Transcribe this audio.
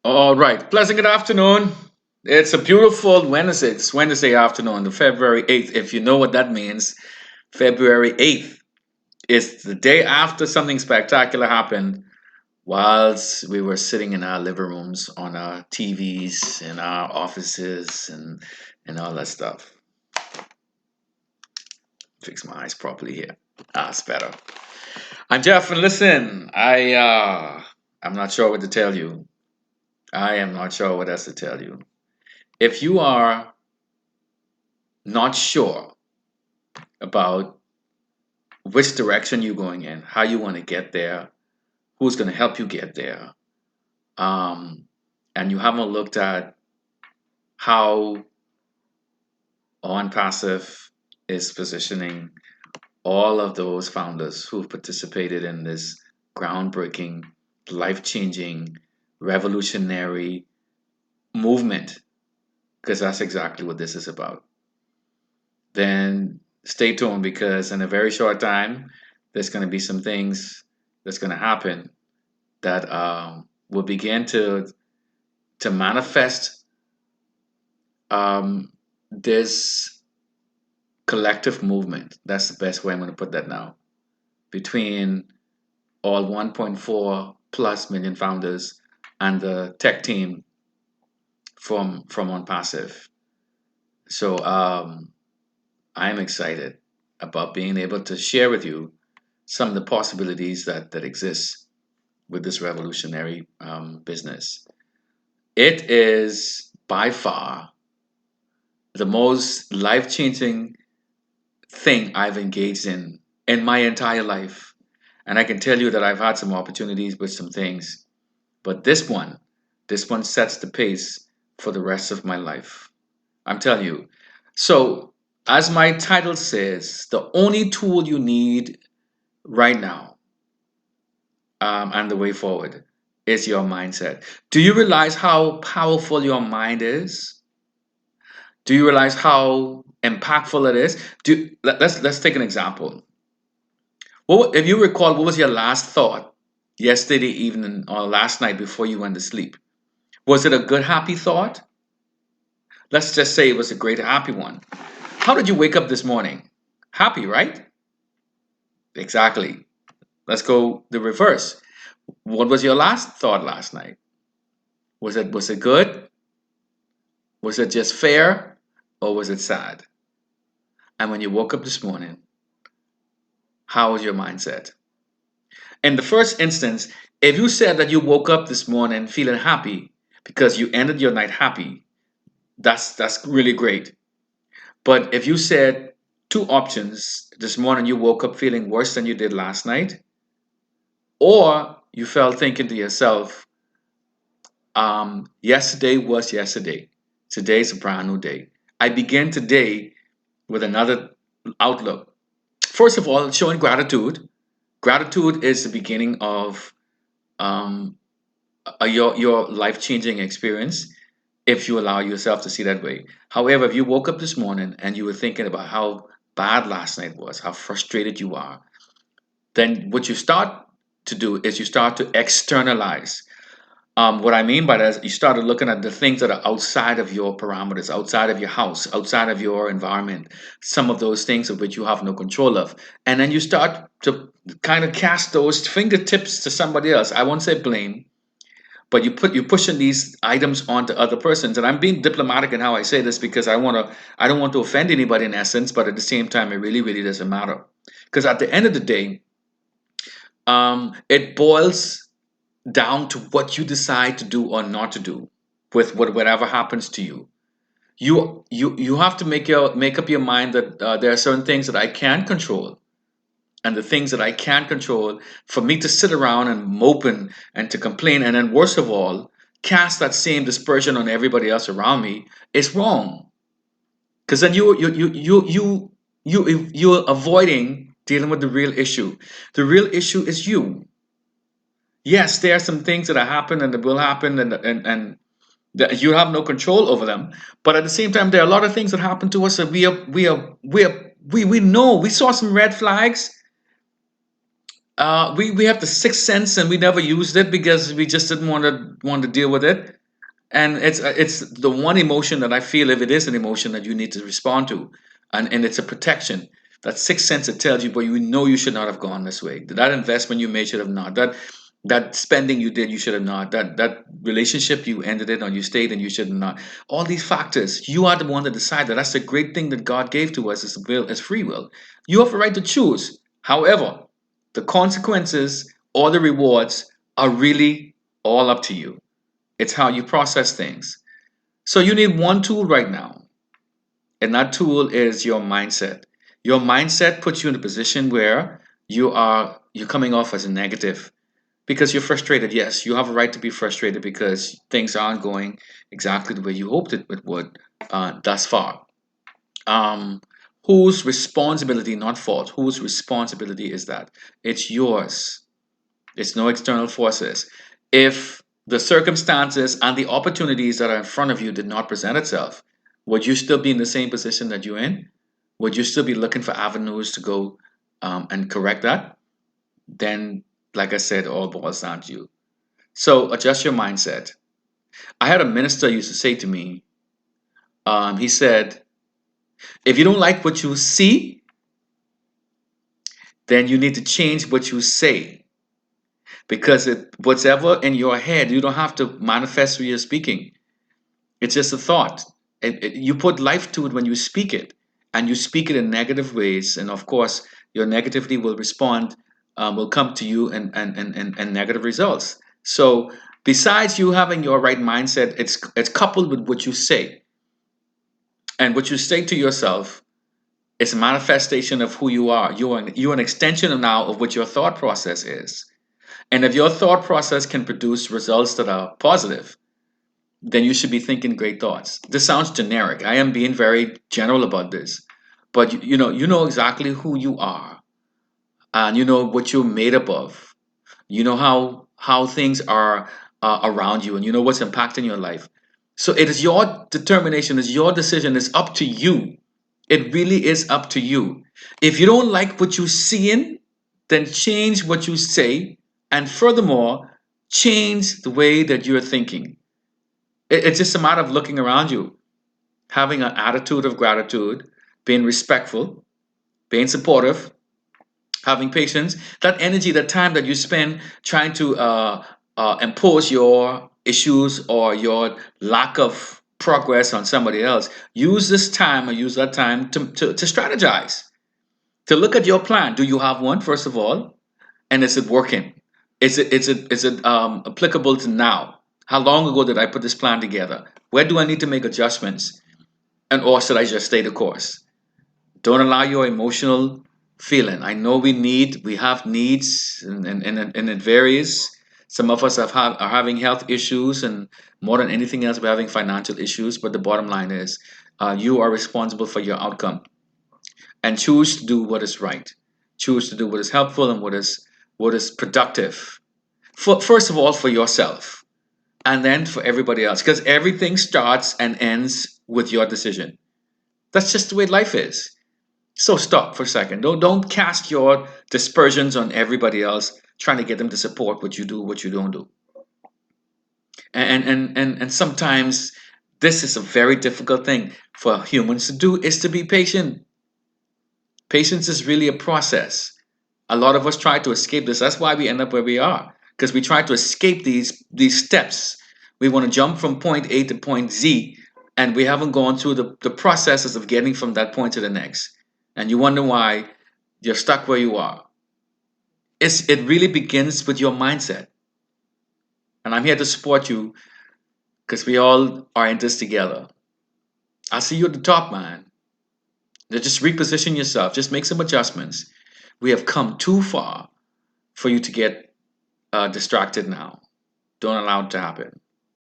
All right. Pleasant good afternoon. It's a beautiful Wednesday. It's Wednesday afternoon, the February 8th. If you know what that means, February 8th is the day after something spectacular happened whilst we were sitting in our living rooms on our TVs in our offices and all that stuff. Fix my eyes properly here. It's better. I'm Jeff, and listen, I'm not sure what to tell you. I am not sure what else to tell you. If you are not sure about which direction you're going in, how you want to get there, who's going to help you get there, um, and you haven't looked at how Onpassive is positioning all of those founders who've participated in this groundbreaking, life-changing, revolutionary movement, because that's exactly what this is about, then stay tuned because in a very short time, there's going to be some things that's going to happen that will begin to manifest um, this collective movement. That's the best way I'm going to put that now. Between all 1.4 plus million founders and the tech team from OnPassive. So I'm excited about being able to share with you some of the possibilities that exist with this revolutionary business. It is by far the most life changing thing I've engaged in my entire life. And I can tell you that I've had some opportunities with some things, but this one sets the pace for the rest of my life. I'm telling you. So, as my title says, the only tool you need right now and the way forward is your mindset. Do you realize how powerful your mind is? Do you realize how impactful it is? Let's take an example. If you recall, what was your last thought yesterday evening or last night before you went to sleep? Was it a good, happy thought? Let's just say it was a great, happy one. How did you wake up this morning? Happy, right? Exactly. Let's go the reverse. What was your last thought last night? Was it good? Was it just fair? Or was it sad? And when you woke up this morning, how was your mindset? In the first instance, if you said that you woke up this morning feeling happy because you ended your night happy, that's really great. But if you said two options, this morning you woke up feeling worse than you did last night, or you felt thinking to yourself, yesterday was yesterday. Today's a brand new day. I begin today with another outlook. First of all, showing gratitude. Gratitude is the beginning of um, your life changing experience if you allow yourself to see that way. However, if you woke up this morning and you were thinking about how bad last night was, how frustrated you are, then what you start to do is you start to externalize. What I mean by that is you started looking at the things that are outside of your parameters, outside of your house, outside of your environment, some of those things of which you have no control of. And then you start to kind of cast those fingertips to somebody else. I won't say blame, but you're pushing these items onto other persons. And I'm being diplomatic in how I say this because I don't want to offend anybody in essence, but at the same time, it really, really doesn't matter. Because at the end of the day, it boils down to what you decide to do or not to do with whatever happens to you. You have to make up your mind that there are certain things that I can control, and the things that I can't control. For me to sit around and mope and to complain, and then worst of all, cast that same dispersion on everybody else around me is wrong. Because then you're avoiding dealing with the real issue. The real issue is you. Yes, there are some things that have happened and that will happen, and that you have no control over them. But at the same time, there are a lot of things that happen to us that we know we saw some red flags We have the sixth sense, and we never used it because we just didn't want to deal with it. And it's the one emotion that I feel, if it is an emotion that you need to respond to, and it's a protection. That sixth sense that tells you, but you know you should not have gone this way. That investment you made should have not. That spending you did, you should have not. That relationship you ended it or you stayed and you should have not. All these factors, you are the one to decide that. That's the great thing that God gave to us, is will, is free will. You have the right to choose. However, the consequences or the rewards are really all up to you. It's how you process things. So you need one tool right now, and that tool is your mindset. Your mindset puts you in a position where you're coming off as a negative because you're frustrated. Yes, you have a right to be frustrated because things aren't going exactly the way you hoped it would thus far. Um, whose responsibility, not fault, whose responsibility is that? It's yours. It's no external forces. If the circumstances and the opportunities that are in front of you did not present itself, would you still be in the same position that you're in? Would you still be looking for avenues to go and correct that? Then, like I said, all boils down to you. So adjust your mindset. I had a minister used to say to me, he said, if you don't like what you see, then you need to change what you say. Because whatever in your head, you don't have to manifest through your speaking. It's just a thought. You put life to it when you speak it, and you speak it in negative ways, and of course, your negativity will respond, will come to you, and negative results. So, besides you having your right mindset, it's coupled with what you say, and what you say to yourself is a manifestation of who you are. You're an extension now of what your thought process is, and if your thought process can produce results that are positive, then you should be thinking great thoughts. This sounds generic. I am being very general about this, but you know exactly who you are, and you know what you're made up of. You know how things are around you, and you know what's impacting your life. So it is your determination, it's your decision. It's up to you. It really is up to you. If you don't like what you're seeing, then change what you say, and furthermore, change the way that you're thinking. It's just a matter of looking around you, having an attitude of gratitude, being respectful, being supportive, having patience. That energy, that time that you spend trying to impose your issues or your lack of progress on somebody else, use this time or use that time to strategize, to look at your plan. Do you have one, first of all? And is it working? Is it applicable to now? How long ago did I put this plan together? Where do I need to make adjustments? And or should I just stay the course? Don't allow your emotional feeling. I know we have needs, and it varies. Some of us are having health issues, and more than anything else, we're having financial issues. But the bottom line is, you are responsible for your outcome, and choose to do what is right. Choose to do what is helpful and what is productive. First of all, for yourself, and then for everybody else, because everything starts and ends with your decision. That's just the way life is. So stop for a second. Don't cast your dispersions on everybody else, trying to get them to support what you do, what you don't do. And sometimes this is a very difficult thing for humans to do, is to be patient. Patience is really a process. A lot of us try to escape this. That's why we end up where we are, because we try to escape these steps. We want to jump from point A to point Z, and we haven't gone through the processes of getting from that point to the next. And you wonder why you're stuck where you are. It really begins with your mindset. And I'm here to support you because we all are in this together. I see you at the top, man. Just reposition yourself, just make some adjustments. We have come too far for you to get distracted now. Don't allow it to happen.